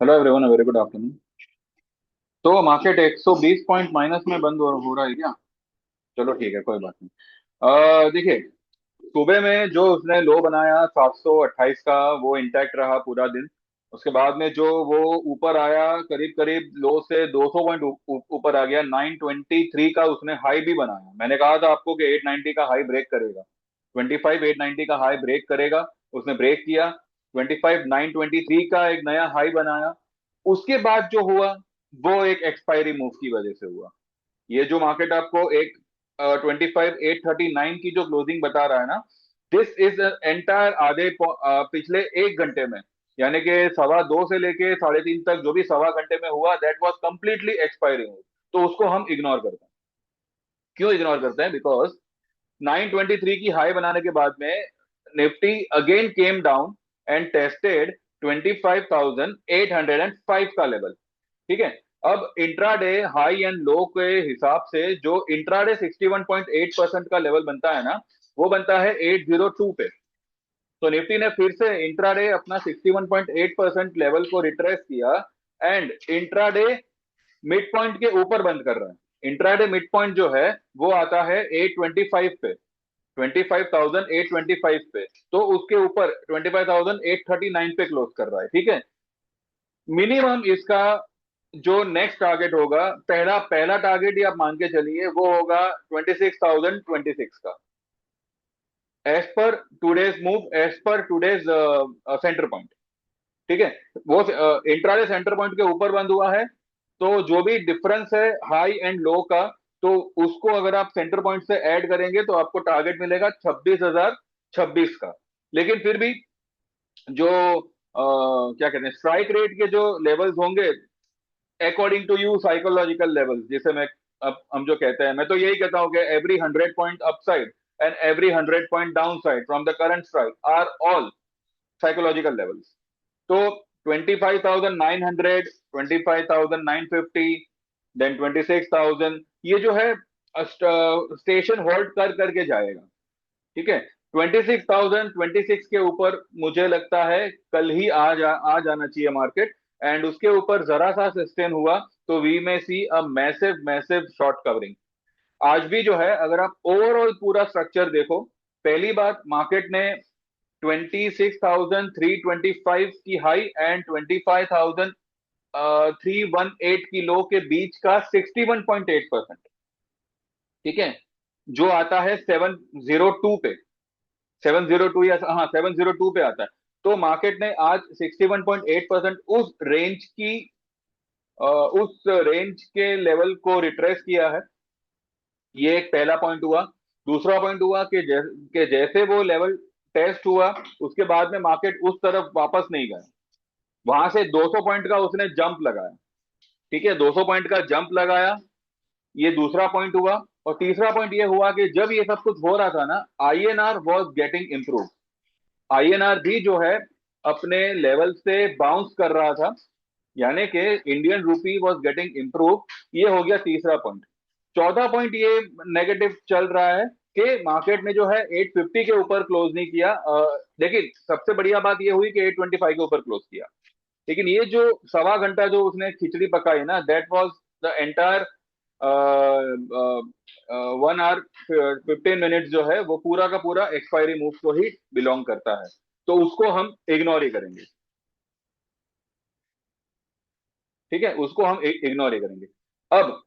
Hello everyone, very good afternoon. तो market 120 point minus में बंद हो रहा है क्या? चलो ठीक है, कोई बात नहीं। देखिए, सुबह में जो उसने लो बनाया 728 का, वो इंटैक्ट रहा पूरा दिन। उसके बाद में जो वो ऊपर आया, करीब करीब लो से 200 पॉइंट ऊपर आ गया। 923 का उसने हाई भी बनाया। मैंने कहा था आपको कि 890 का हाई ब्रेक करेगा। 25 890 का हाई ब्रेक करेगा। उसने ब्रेक किया। 25 923 का एक नया हाई बनाया। उसके बाद जो हुआ, वो एक एक्सपायरी मूव की वजह से हुआ। ये जो मार्केट आपको एक 25 839 की जो क्लोजिंग बता रहा है ना, दिस इज एंटायर पिछले 1 घंटे में, यानी कि 2:15 से लेके 3:30 तक जो भी 1.25 घंटे में हुआ, दैट वाज कंप्लीटली एक्सपायरिंग। तो उसको हम इग्नोर करते हैं। क्यों इग्नोर करते हैं? बिकॉज 923 की हाई बनाने के बाद में Nifty again came down and tested 25,805 का लेवल। ठीक है। अब इंट्राडे हाई एंड लो के हिसाब से जो इंट्राडे 61.8% का लेवल बनता है ना, वो बनता है 802 पे। तो निफ्टी ने फिर से इंट्राडे अपना 61.8% लेवल को रिट्रेस किया एंड इंट्राडे मिड पॉइंट के ऊपर बंद कर रहा है। इंट्राडे मिड पॉइंट जो है वो आता है 825 पे, 25,825 पे। तो उसके ऊपर 25,839 पे क्लोज कर रहा है। ठीक है। मिनिमम इसका जो नेक्स्ट टारगेट होगा, पहला पहला टारगेट ही आप मान के चलिए, वो होगा 26,026 का, एज पर टूडेज मूव, एज पर टूडेज सेंटर पॉइंट। ठीक है। वो इंट्राडे सेंटर पॉइंट के ऊपर बंद हुआ है। तो जो भी डिफरेंस है हाई एंड लो का, तो उसको अगर आप सेंटर पॉइंट से ऐड करेंगे तो आपको टारगेट मिलेगा 26,026 का। लेकिन फिर भी जो क्या कहते हैं, स्ट्राइक रेट के जो लेवल्स होंगे, according to you psychological levels, जिसे मैं, अब हम जो कहते हैं, मैं तो यही कहता हूं कि every 100 point upside and every 100 point downside from the current strike are all psychological levels. तो 25,900, 25,950, देन 26,000, ये जो है स्टेशन होल्ड कर करके जाएगा। ठीक है। 26,026 के ऊपर मुझे लगता है कल ही आ जाना चाहिए मार्केट। एंड उसके ऊपर जरा सा सस्टेन हुआ तो वी में see a massive massive short covering. आज भी जो है, अगर आप ओवरऑल पूरा स्ट्रक्चर देखो, पहली बात, मार्केट ने 26,325 की हाई एंड 25,318 की लो के बीच का 61.8%। ठीक है। जो आता है 702 पे, 702 या हाँ 702 पे आता है। तो मार्केट ने आज 61.8% उस रेंज के लेवल को रिट्रेस किया है। ये एक पहला पॉइंट हुआ। दूसरा पॉइंट हुआ कि जैसे वो लेवल टेस्ट हुआ, उसके बाद में मार्केट उस तरफ वापस नहीं गया। वहां से 200 पॉइंट का उसने जंप लगाया। ठीक है, 200 पॉइंट का जंप लगाया। ये दूसरा पॉइंट हुआ। और तीसरा पॉइंट ये हुआ कि जब ये सब कुछ हो रहा था ना, INR was getting improve. INR भी जो है अपने लेवल से बाउंस कर रहा था, यानी कि Indian rupee was getting improve. ये हो गया तीसरा पॉइंट। चौथा पॉइंट ये नेगेटिव चल रहा है कि मार्केट ने जो है 850 के ऊपर क्लोज नहीं किया। लेकिन सबसे बढ़िया बात ये हुई कि 825 के ऊपर क्लोज किया। लेकिन ये जो सवा घंटा जो उसने खिचड़ी पकाई ना, that was the entire 1 hour 15 minute जो है, वो पूरा का पूरा एक्सपायरी मूव को ही बिलोंग करता है। तो उसको हम इग्नोर ही करेंगे। ठीक है, उसको हम इग्नोर ही करेंगे। अब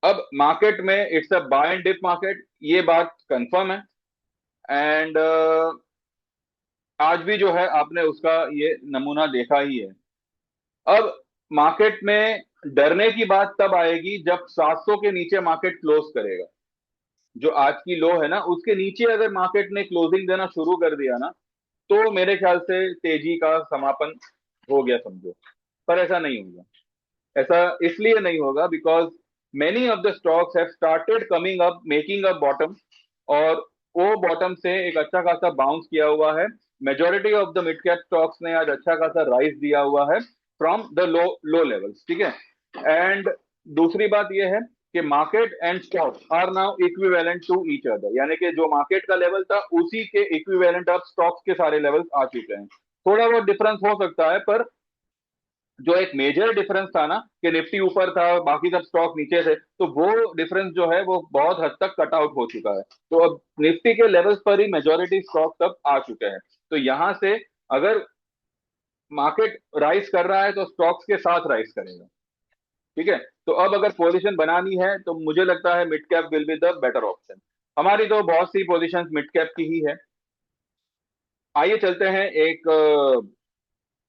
अब मार्केट में it's a buy and dip market, ये बात कंफर्म है। एंड आज भी जो है आपने उसका ये नमूना देखा ही है। अब मार्केट में डरने की बात तब आएगी जब 700 के नीचे मार्केट क्लोज करेगा। जो आज की लो है ना, उसके नीचे अगर मार्केट ने क्लोजिंग देना शुरू कर दिया ना, तो मेरे ख्याल से तेजी का समापन हो गया समझो। पर ऐसा नहीं होगा। ऐसा इसलिए नहीं होगा because many of the stocks have started coming up, making a bottom. और वो बॉटम से एक अच्छा खासा बाउंस किया हुआ है। Majority of the mid cap stocks ने आज अच्छा खासा राइज दिया हुआ है from the low low levels. ठीक है। एंड दूसरी बात यह है कि market and stocks are now equivalent to each other, यानी कि जो मार्केट का लेवल था उसी के इक्विवेलेंट अब स्टॉक्स के सारे लेवल्स आ चुके हैं। थोड़ा बहुत डिफरेंस हो सकता है, पर जो एक मेजर डिफरेंस था ना कि निफ्टी ऊपर था बाकी सब स्टॉक नीचे थे, तो वो डिफरेंस जो है वो बहुत हद तक कट आउट हो चुका है। तो अब निफ्टी के लेवल्स पर ही मेजोरिटी स्टॉक सब आ चुके हैं। तो यहां से अगर मार्केट राइज कर रहा है तो स्टॉक्स के साथ राइज करेगा। ठीक है। तो अब अगर पोजीशन बनानी है तो मुझे लगता है mid cap will be the better option. हमारी तो बहुत सी पोजीशंस मिड कैप की ही है। आइए चलते हैं एक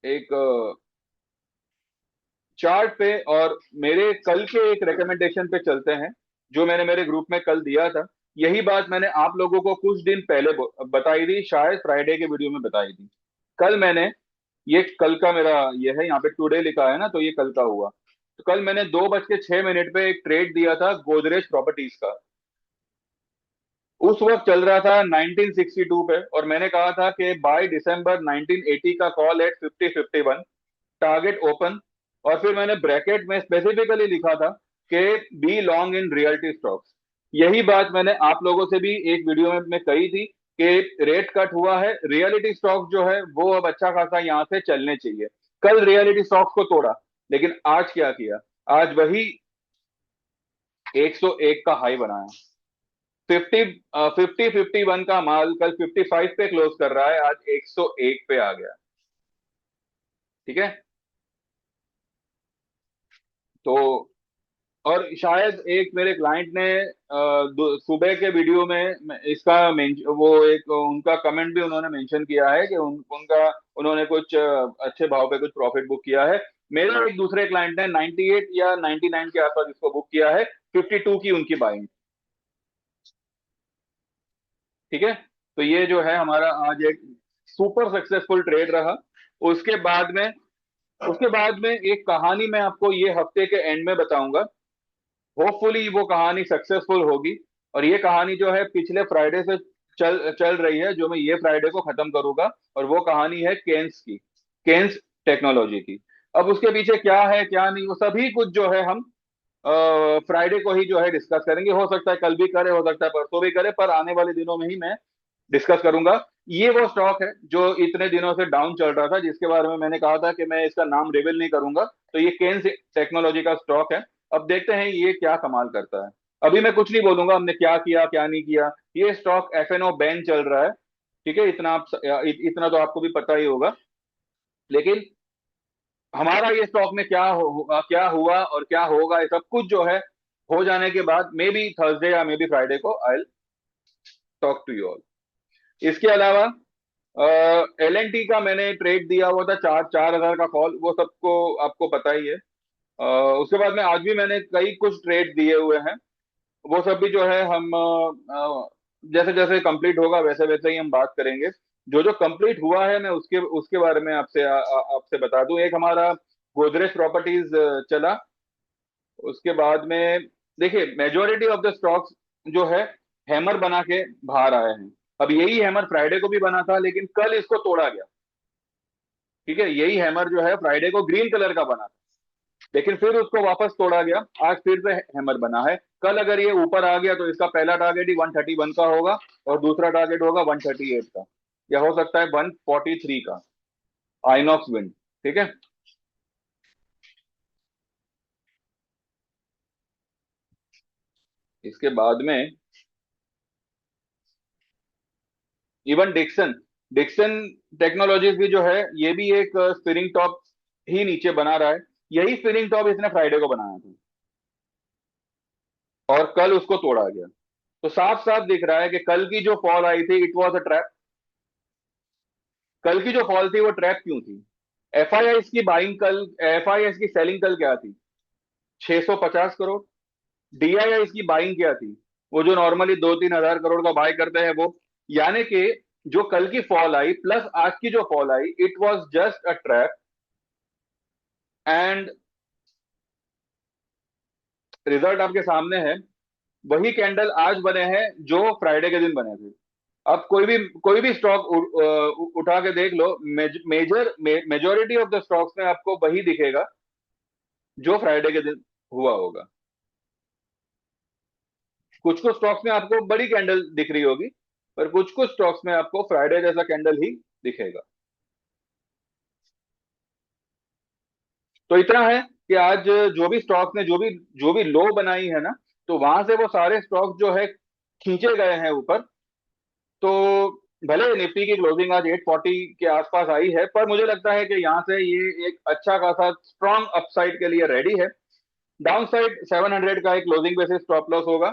एक चार्ट पे, और मेरे कल के एक रिकमेंडेशन पे चलते हैं जो मैंने मेरे ग्रुप में कल दिया था। यही बात मैंने आप लोगों को कुछ दिन पहले बताई थी, शायद फ्राइडे के वीडियो में बताई थी। कल मैंने, ये कल का मेरा ये है, यहाँ पे टुडे लिखा है ना, तो ये कल का हुआ। तो कल मैंने 2:06 पे एक ट्रेड दिया था गोदरेज प्रॉपर्टीज का। उस वक्त चल रहा था 1962 पे, और मैंने कहा था कि बाय दिसंबर 1980 का कॉल एट 5051, टारगेट ओपन। और फिर मैंने ब्रैकेट में स्पेसिफिकली लिखा था कि be long in realty stocks. यही बात मैंने आप लोगों से भी एक वीडियो में कही थी कि रेट कट हुआ है, रियलिटी स्टॉक जो है वो अब अच्छा खासा यहाँ से चलने चाहिए। कल रियलिटी स्टॉक्स को तोड़ा, लेकिन आज क्या किया? आज वही 101 का हाई बनाया। 50 51 का माल कल 55 पे क्लोज कर रहा है, आज 101 पे आ गया। ठीक है। तो और शायद एक मेरे क्लाइंट ने सुबह के वीडियो में इसका वो एक उनका कमेंट भी उन्होंने मेंशन किया है कि उनका उन्होंने कुछ अच्छे भाव पे कुछ प्रॉफिट बुक किया है। मेरे एक दूसरे क्लाइंट ने 98 या 99 के आसपास इसको बुक किया है, 52 की उनकी बाइंग। ठीक है। तो ये जो है हमारा आज एक सुपर सक्सेसफुल ट्रेड रहा। उसके बाद में उसके बाद में एक कहानी मैं आपको ये हफ्ते के एंड में बताऊंगा। होपफुली वो कहानी सक्सेसफुल होगी। और ये कहानी जो है पिछले फ्राइडे से चल चल रही है, जो मैं ये फ्राइडे को खत्म करूंगा। और वो कहानी है केन्स की, केन्स टेक्नोलॉजी की। अब उसके पीछे क्या है क्या नहीं, वो सभी कुछ जो है हम फ्राइडे को ही जो है डिस्कस करेंगे। हो सकता है कल भी करे, हो सकता है परसों भी करे, पर आने वाले दिनों में ही मैं डिस्कस करूंगा। ये वो स्टॉक है जो इतने दिनों से डाउन चल रहा था, जिसके बारे में मैंने कहा था कि मैं इसका नाम रिवील नहीं करूंगा। तो ये केन्स टेक्नोलॉजी का स्टॉक है। अब देखते हैं ये क्या कमाल करता है। अभी मैं कुछ नहीं बोलूंगा हमने क्या किया क्या नहीं किया। ये स्टॉक एफएनओ बैन चल रहा है। ठीक है, इतना इतना तो आपको भी पता ही होगा। लेकिन हमारा ये स्टॉक में क्या हुआ और क्या होगा, ये सब कुछ जो है हो जाने के बाद मे बी थर्सडे या मे बी फ्राइडे को I talk to you all. इसके अलावा एल एन टी का मैंने ट्रेड दिया हुआ था, 4,000 का कॉल, वो सबको आपको पता ही है। उसके बाद में आज भी मैंने कई कुछ ट्रेड दिए हुए हैं। वो सब भी जो है हम जैसे जैसे कंप्लीट होगा वैसे वैसे ही हम बात करेंगे। जो जो कंप्लीट हुआ है मैं उसके उसके बारे में आपसे बता दूं। एक हमारा गोदरेज प्रॉपर्टीज चला। उसके बाद में देखिए मेजोरिटी ऑफ द स्टॉक्स जो है हैमर बना के बाहर आए हैं। अब यही हैमर फ्राइडे को भी बना था, लेकिन कल इसको तोड़ा गया। ठीक है, यही हैमर जो है फ्राइडे को ग्रीन कलर का बना था, लेकिन फिर उसको वापस तोड़ा गया। आज फिर से हैमर बना है। कल अगर ये ऊपर आ गया तो इसका पहला टारगेट ही 131 का होगा, और दूसरा टारगेट होगा 138 का, या हो सकता है 143 का। आइनॉक्स विंड। ठीक है। इसके बाद में इवन डिक्सन डिक्सन टेक्नोलॉजीज भी जो है ये भी एक स्पिनिंग टॉप ही नीचे बना रहा है। यही स्पिनिंग टॉप इसने फ्राइडे को बनाया था, और कल उसको तोड़ा गया। तो साफ साफ दिख रहा है कि कल की जो फॉल आई थी इट वॉज अ ट्रैप। कल की जो फॉल थी वो ट्रैप क्यों थी? एफआईआईस की बाइंग कल, एफआईआईस की सेलिंग कल क्या थी? 650 करोड़। डीआईआईस की बाइंग क्या थी? वो जो नॉर्मली 2-3 हजार करोड़ का बाय करते हैं वो। यानी कि जो कल की फॉल आई प्लस आज की जो fall I it was just a trap. And result आपके सामने है। वही कैंडल आज बने हैं जो फ्राइडे के दिन बने थे। अब कोई भी स्टॉक उठा के देख लो, मेजोरिटी ऑफ द स्टॉक्स में आपको वही दिखेगा जो फ्राइडे के दिन हुआ होगा। कुछ कुछ स्टॉक्स में आपको बड़ी कैंडल दिख रही होगी, पर कुछ कुछ स्टॉक्स में आपको फ्राइडे जैसा कैंडल ही दिखेगा। तो इतना है कि आज जो भी स्टॉक्स ने जो भी लो बनाई है ना, तो वहां से वो सारे स्टॉक जो है खींचे गए हैं ऊपर। तो भले निफ्टी की क्लोजिंग आज 840 के आसपास आई है, पर मुझे लगता है कि यहाँ से ये एक अच्छा खासा स्ट्रॉन्ग अपसाइड के लिए रेडी है। डाउन साइड 700 का एक क्लोजिंग बेसिस स्टॉप लॉस होगा।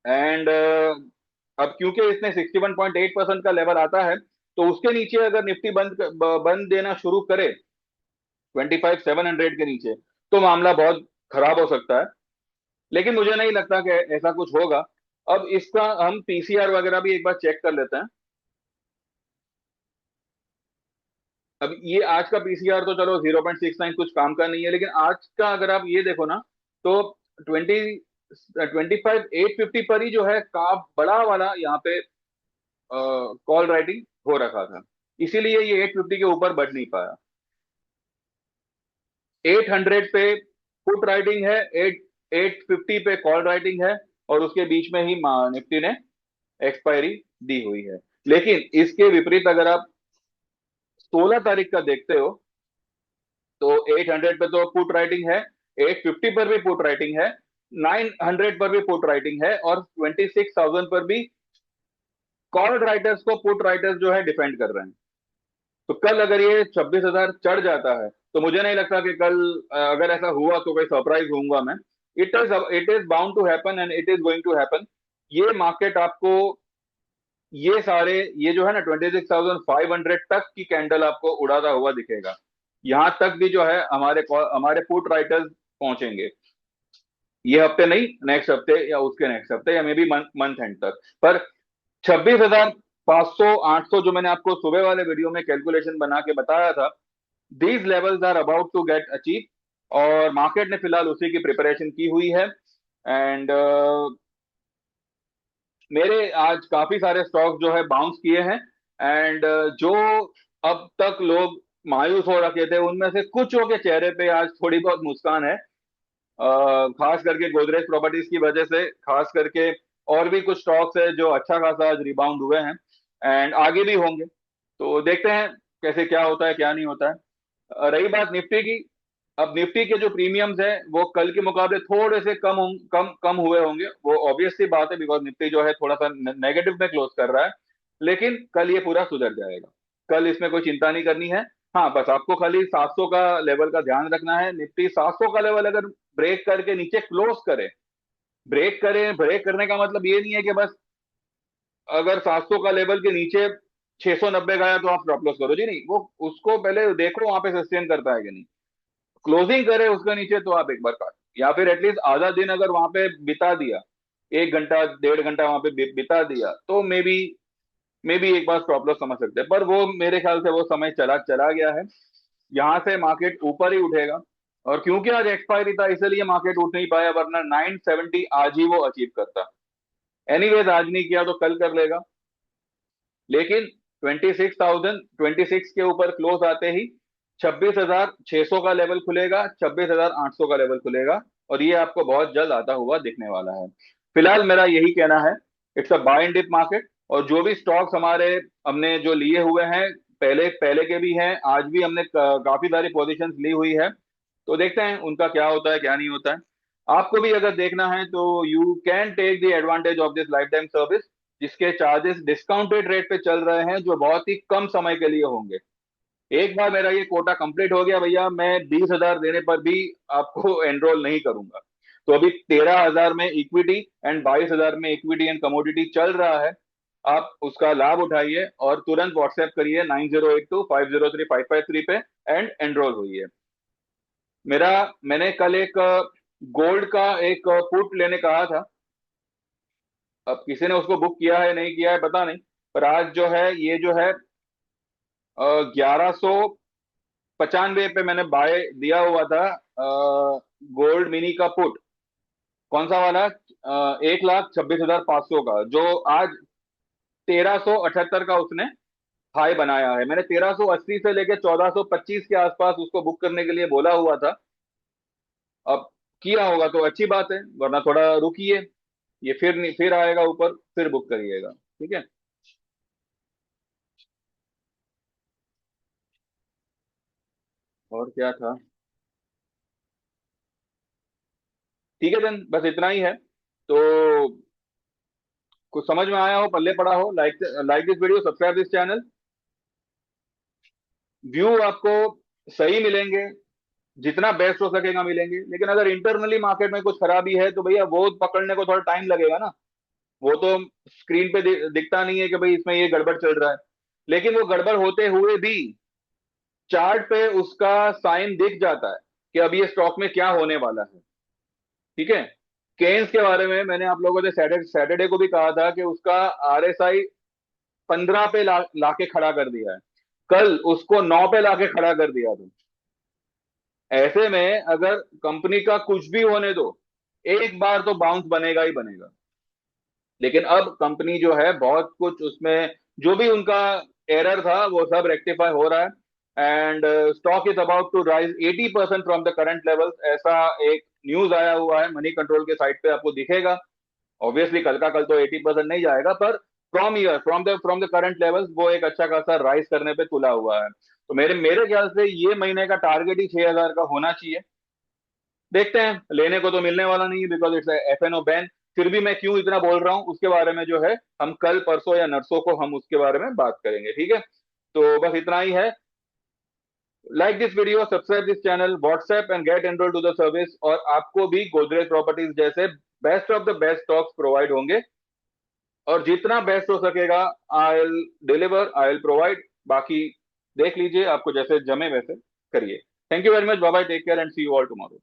एंड अब क्योंकि इसने 61.8% का लेवल आता है, तो उसके नीचे अगर निफ्टी बंद देना शुरू करे 25,700 के नीचे, तो मामला बहुत खराब हो सकता है। लेकिन मुझे नहीं लगता कि ऐसा कुछ होगा। अब इसका हम पीसीआर वगैरह भी एक बार चेक कर लेते हैं। अब ये आज का पीसीआर तो चलो 0.69 कुछ काम का नहीं है, लेकिन आज का अगर आप ये देखो ना, तो 25,850 पर ही जो है काफ बड़ा वाला यहाँ पे कॉल राइटिंग हो रखा था, इसीलिए ये 850 के ऊपर बढ़ नहीं पाया। 800 पे पुट राइटिंग है, 850 पे कॉल राइटिंग है, और उसके बीच में ही निफ्टी ने एक्सपायरी दी हुई है। लेकिन इसके विपरीत अगर आप 16 तारीख का देखते हो, तो 800 पे तो पुट राइटिंग है, 850 पर भी पुट राइटिंग है, 900 पर भी पुट राइटिंग है, और 26,000 पर भी कॉल राइटर्स को पुट राइटर्स जो है डिफेंड कर रहे हैं। तो कल अगर ये 26,000 चढ़ जाता है, तो मुझे नहीं लगता कि कल अगर ऐसा हुआ तो कोई सरप्राइज होऊंगा मैं। It is bound to happen and it is going to happen. ये मार्केट आपको ये सारे ये जो है ना 26,500 तक की कैंडल आपको उड़ाता हुआ दिखेगा। यहां तक भी जो है हमारे पुट राइटर्स पहुंचेंगे। ये हफ्ते नहीं, नेक्स्ट हफ्ते या उसके नेक्स्ट हफ्ते या मे बी मंथ एंड तक। पर 26,500 800 जो मैंने आपको सुबह वाले वीडियो में कैलकुलेशन बना के बताया था, these levels are about to get achieve, और मार्केट ने फिलहाल उसी की प्रिपरेशन की हुई है। एंड मेरे आज काफी सारे स्टॉक जो है बाउंस किए हैं। एंड जो अब तक लोग मायूस हो रखे थे, उनमें से कुछों के चेहरे पे आज थोड़ी बहुत मुस्कान है। खास करके गोदरेज प्रॉपर्टीज की वजह से, खास करके और भी कुछ स्टॉक्स है जो अच्छा खासा आज रिबाउंड हुए हैं, एंड आगे भी होंगे। तो देखते हैं कैसे क्या होता है क्या नहीं होता है। रही बात निफ्टी की, अब निफ्टी के जो प्रीमियम्स है वो कल के मुकाबले थोड़े से कम कम हुए होंगे। वो ऑब्वियस सी बात है, बिकॉज निफ्टी जो है थोड़ा सा नेगेटिव में क्लोज कर रहा है। लेकिन कल ये पूरा सुधर जाएगा, कल इसमें कोई चिंता नहीं करनी है। हाँ, बस आपको खाली 700 का लेवल का ध्यान रखना है। निफ्टी 700 का लेवल अगर ब्रेक करके नीचे क्लोज करे, ब्रेक करने का मतलब ये नहीं है कि बस अगर 700 का लेवल के नीचे 690 गया तो आप स्टॉप लॉस करो जी, नहीं। वो उसको पहले देखो वहां पे सस्टेन करता है कि नहीं। क्लोजिंग करे उसके नीचे तो आप एक बार काट, या फिर एटलीस्ट आधा दिन अगर वहां पे बिता दिया, 1 घंटा 1.5 घंटा वहां पे बिता दिया, तो मे बी एक बार स्टॉप लॉस समझ सकते हैं। पर वो मेरे ख्याल से वो समय चला चला गया है। यहाँ से मार्केट ऊपर ही उठेगा, और क्योंकि आज एक्सपायरी था इसलिए मार्केट उठ नहीं पाया, वरना 970 आज ही वो अचीव करता। एनीवेज आज नहीं किया तो कल कर लेगा। लेकिन 26,026 के ऊपर क्लोज आते ही 26,600 का लेवल खुलेगा, 26,800 का लेवल खुलेगा, और ये आपको बहुत जल्द आता हुआ दिखने वाला है। फिलहाल मेरा यही कहना है, it's a buy and dip market. और जो भी स्टॉक्स हमारे हमने जो लिए हुए हैं, पहले पहले के भी हैं, आज भी हमने काफी सारी पोजीशंस ली हुई है। तो देखते हैं उनका क्या होता है क्या नहीं होता है। आपको भी अगर देखना है तो you can take the advantage of this lifetime service, जिसके चार्जेस डिस्काउंटेड रेट पे चल रहे हैं, जो बहुत ही कम समय के लिए होंगे। एक बार मेरा ये कोटा कंप्लीट हो गया भैया, मैं 20,000 देने पर भी आपको एनरोल नहीं करूंगा। तो अभी 13,000 में इक्विटी एंड 22,000 में इक्विटी एंड कमोडिटी चल रहा है। आप उसका लाभ उठाइए और तुरंत व्हाट्सएप करिए 9082503553 पे, एंड एनरोल हुई है। मेरा मैंने कल एक गोल्ड का एक पुट लेने कहा था। अब किसी ने उसको बुक किया है नहीं किया है पता नहीं, पर आज जो है ये जो है 1195 पे मैंने बाय दिया हुआ था गोल्ड मिनी का पुट। कौन सा वाला? 1,26,500 का, जो आज 1,378 का उसने हाई बनाया है। मैंने 1,380 से लेके 1,425 के आसपास उसको बुक करने के लिए बोला हुआ था। अब किया होगा तो अच्छी बात है, वरना थोड़ा रुकिए, ये फिर नहीं फिर आएगा ऊपर, फिर बुक करिएगा। ठीक है। और क्या था? ठीक है देन, बस इतना ही है। तो कुछ समझ में आया हो, पल्ले पड़ा हो, like like this video, subscribe this channel. View आपको सही मिलेंगे, जितना बेस्ट हो सकेगा मिलेंगे, लेकिन अगर इंटरनली मार्केट में कुछ खराबी है तो भैया वो पकड़ने को थोड़ा टाइम लगेगा ना। वो तो स्क्रीन पे दिखता नहीं है कि भाई इसमें ये गड़बड़ चल रहा है, लेकिन वो गड़बड़ होते हुए भी चार्ट पे उसका साइन दिख जाता है कि अब ये स्टॉक में क्या होने वाला है। ठीक है। केन्स के बारे में मैंने आप लोगों से सैटरडे को भी कहा था कि उसका आरएसआई 15 पे लाके खड़ा कर दिया है, कल उसको 9 पे लाके खड़ा कर दिया था। ऐसे में अगर कंपनी का कुछ भी होने दो, एक बार तो बाउंस बनेगा ही बनेगा। लेकिन अब कंपनी जो है बहुत कुछ उसमें, जो भी उनका एरर था वो सब रेक्टिफाई हो रहा है, and stock is about to rise 80% from the current levels, ऐसा एक न्यूज आया हुआ है मनी कंट्रोल के साइट पे, आपको दिखेगा। ऑब्वियसली कल का कल तो 80% नहीं जाएगा, पर फ्रॉम द करंट लेवल्स वो एक अच्छा खासा राइज करने पे तुला हुआ है। तो मेरे मेरे ख्याल से ये महीने का टारगेट ही 6,000 का होना चाहिए। देखते हैं, लेने को तो मिलने वाला नहीं है बिकॉज इट्स एफएनओ बैन। फिर भी मैं क्यों इतना बोल रहा हूं उसके बारे में जो है, हम कल परसों या नरसों को हम उसके बारे में बात करेंगे, ठीक है। तो बस इतना ही है। Like this video, subscribe this channel, WhatsApp and get enrol to the service, और आपको भी गोदरेज प्रॉपर्टीज जैसे best of the best stocks provide होंगे, और जितना बेस्ट हो सकेगा I will deliver, I will provide. बाकी देख लीजिए, आपको जैसे जमे वैसे करिए। Thank you very much, bye bye, take care and see you all tomorrow.